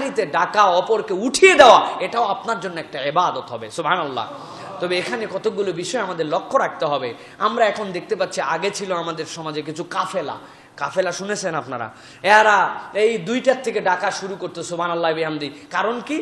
সাহারিতে ডাকা, অপরকে উঠিয়ে দেওয়া, এটাও আপনার জন্য একটা ইবাদত হবে। সুবহানাল্লাহ। তবে এখানে কতগুলো বিষয় আমাদের লক্ষ্য রাখতে হবে। আমরা এখন দেখতে পাচ্ছি, আগে ছিল আমাদের সমাজে কিছু কাফেলা। কাফেলা শুনেছেন আপনারা? এরা এই 2টার থেকে ডাকা শুরু করতো সুবহানাল্লাহ বিহামদি। কারণ কি,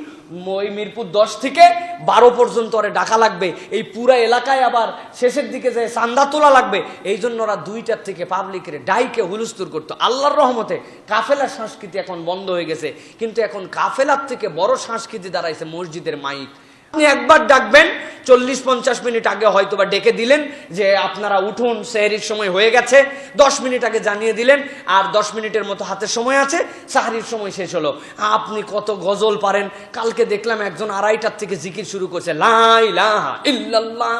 ওই মিরপুর 10 থেকে 12 পর্যন্ত ওরে ডাকা লাগবে, এই পুরা এলাকায় আবার শেষের দিকে যে চান্দা তোলা লাগবে, এই জন্য ওরা 2টার থেকে পাবলিকের ডাইকে হুলস্থুল করতো। আল্লাহর রহমতে কাফেলার সংস্কৃতি এখন বন্ধ হয়ে গেছে, কিন্তু এখন কাফেলার থেকে বড় সংস্কৃতি দাঁড়াইছে মসজিদের মাইক। আপনি একবার ডাকবেন, 40-50 মিনিট আগে হয়তো বা ডেকে দিলেন যে আপনারা উঠুন, সেহরির সময় হয়ে গেছে, 10 মিনিট আগে জানিয়ে দিলেন, আর 10 মিনিটের মতো হাতে সময় আছে, সাহরির সময় শেষ হলো। আপনি কত গজল পারেন। কালকে দেখলাম একজন 2:30টার থেকে জিকির শুরু করছে, লা ইলাহা ইল্লাল্লাহ।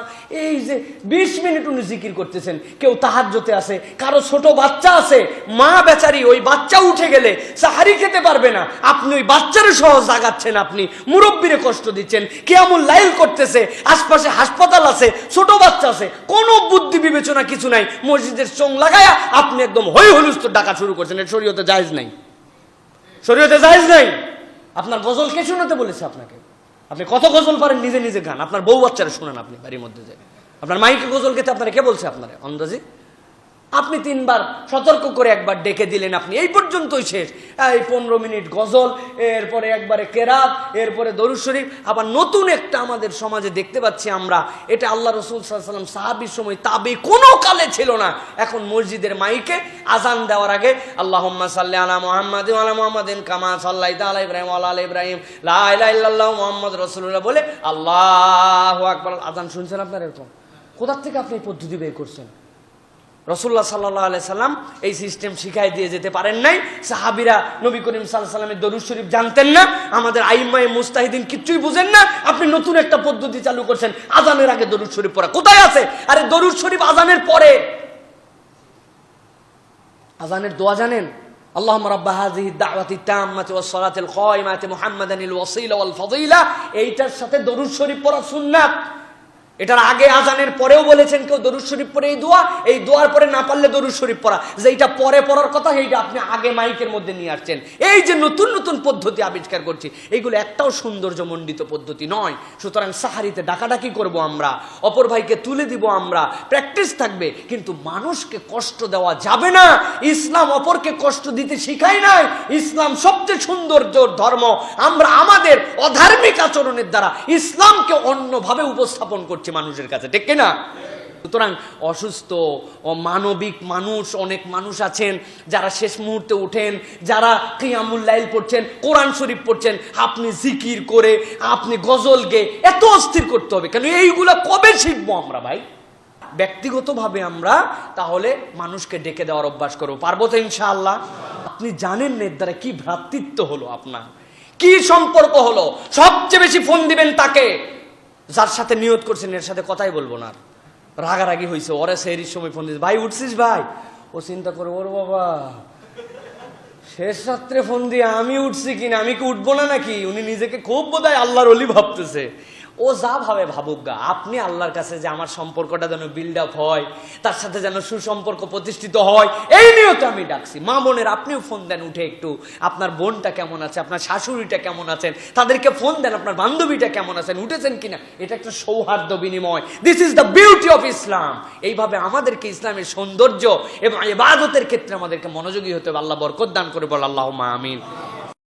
এই যে 20 মিনিট উনি জিকির করতেছেন। কেউ তাহাজ্জুদে আছে, কারো ছোট বাচ্চা আছে, মা বেচারি, ওই বাচ্চা উঠে গেলে সাহারি খেতে পারবে না, আপনি ওই বাচ্চারে সহ জাগাচ্ছেন, আপনি মুরব্বিরে কষ্ট দিচ্ছেন, কিয়ামুল লাইল করতেছে, আশপাশে হাসপাতাল আছে, ছোট বাচ্চা আছে, কোনো বুদ্ধি বিবেচনা কিছু নাই, মসজিদের চোং লাগায়া আপনি একদম হই হুলস্থুল ডাকা শুরু করছেন। এটা শরীয়তে জায়েজ নাই, শরীয়তে জায়েজ নাই। আপনার গজল কে শোনাতে বলেছে আপনাকে? আপনি কত গজল পারেন, নিজে নিজে গান, আপনার বউ বাচ্চারা শোনান আপনি বাড়ির মধ্যে যে, আপনার মাইকে গজল গেতে আপনারা কে বলছে? আপনারা অন্দাজি আপনি 3বার সতর্ক করে একবার ডেকে দিলেন, আপনি এই পর্যন্তই শেষ। এই 15 মিনিট গজল, এরপরে একবারে কেরাত, এরপরে দরুদ শরীফ। আবার নতুন একটা আমাদের সমাজে দেখতে পাচ্ছি আমরা, এটা আল্লাহ রাসূল সাল্লাল্লাহু আলাইহি ওয়াসাল্লাম সাহাবীর সময় তাবে কোনো কালে ছিল না। এখন মসজিদের মাইকে আজান দেওয়ার আগে আল্লাহুম্মা সাল্লি আলা মুহাম্মাদ ওয়া আলা মুহাম্মাদিন কামা সাল্লাইতা আলা ইব্রাহিম ওয়া আলা ইব্রাহিম লা ইলাহা ইল্লাল্লাহ মুহাম্মাদুর রাসূলুল্লাহ বলে আল্লাহু আকবার। আজান শুনছেন আপনারা? এরকম কোথা থেকে আপনি এই পদ্ধতি বের করছেন? রাসূলুল্লাহ সাল্লাল্লাহু আলাইহি সাল্লাম এই সিস্টেম শিখাই দিয়ে যেতে পারেন নাই। সাহাবীরা নবী করিম সাল্লাল্লাহু আলাইহি সাল্লামের দরুদ শরীফ জানতেন না, আমাদের আইম্মায়ে মুস্তাহিদিন কিচ্ছুই বুঝেন না। আপনি নতুন একটা পদ্ধতি চালু করছেন, আজানের আগে দরুদ শরীফ পড়া। কোথায় আছে? আরে দরুদ শরীফ আজানের পরে। আজানের দোয়া জানেন? আল্লাহুম্মা রাব্বা হাযিহি দাওয়াতি তাম্মাতি ওয়াস সালাতিল কায়িমাতি মুহাম্মাদানিল ওয়াসিলা ওয়াল ফাদিলা, এইটার সাথে দরুদ শরীফ পড়া সুন্নাত। এটার আগে আজানের পরেও বলেছেন কেউ দরুদ শরীফ পড়ে এই দোয়ার পরে না পারলে দরুদ শরীফ পড়া, যেটা পরে পড়ার কথা সেইটা আপনি আগে মাইকের মধ্যে নিয়ে আসছেন। এই যে নতুন নতুন পদ্ধতি আবিষ্কার করছি, এইগুলো একটাও সৌন্দর্যমণ্ডিত পদ্ধতি নয়। সুতরাং সাহারিতে ডাকাডাকি করব আমরা, অপর ভাইকে তুলে দিব আমরা, প্র্যাকটিস থাকবে, কিন্তু মানুষকে কষ্ট দেওয়া যাবে না। ইসলাম অপরকে কষ্ট দিতে শিখায় নাই। ইসলাম সবচেয়ে সৌন্দর্য ধর্ম। আমরা আমাদের অধার্মিক আচরণের দ্বারা ইসলামকে অন্যভাবে উপস্থাপন করছি মানুষের কাছে, ঠিক কিনা? সুতরাং অসুস্থ ও মানবিক মানুষ, অনেক মানুষ আছেন যারা শেষ মুহূর্তে উঠেন, যারা কিয়ামুল লাইল পড়ছেন, কোরআন শরীফ পড়ছেন, আপনি জিকির করে, আপনি গজল গেয়ে এত অস্থির করতে হবে কেন? এইগুলা কবে শিখবো আমরা ভাই? ব্যক্তিগতভাবে আমরা তাহলে মানুষকে ডেকে দেওয়ার অভ্যাস করবো, পারবো তো ইনশাআল্লাহ? আপনি জানেন এর দ্বারা কি ভ্রাতৃত্ব হলো, আপনার কি সম্পর্ক হলো। সবচেয়ে বেশি ফোন দিবেন তাকে যার সাথে নিয়ত করছেন এর সাথে কথাই বলবো না। রাগারাগি হয়েছে, ওরা সেহরির সময় ফোন দিচ্ছে, ভাই উঠছিস ভাই? ও চিন্তা করে, ওর বাবা শেষ রাত্রে ফোন দিয়ে আমি উঠছি কিনা, আমি কি উঠবো না নাকি? উনি নিজেকে খুব বোধহয় আল্লাহর ওলি ভাবতেছে। ও যা ভাবে ভাবুক গা, আপনি আল্লাহর কাছে যে আমার সম্পর্কটা যেন বিল্ড আপ হয়, তার সাথে যেন সুসম্পর্ক প্রতিষ্ঠিত হয়, এই নিয়তে আমি ডাকছি। মা বোনের আপনিও ফোন দেন উঠে, একটু আপনার বোনটা কেমন আছে, আপনার শাশুড়িটা কেমন আছেন, তাদেরকে ফোন দেন, আপনার বান্ধবীটা কেমন আছেন, উঠেছেন কিনা। এটা একটা সৌহার্দ্য বিনিময়। This is the beauty of Islam. এইভাবে আমাদেরকে ইসলামের সৌন্দর্য এবং ইবাদতের ক্ষেত্রে আমাদেরকে মনোযোগী হতে হবে। আল্লাহ বরকত দান করে, বল আল্লাহুম্মা আমিন।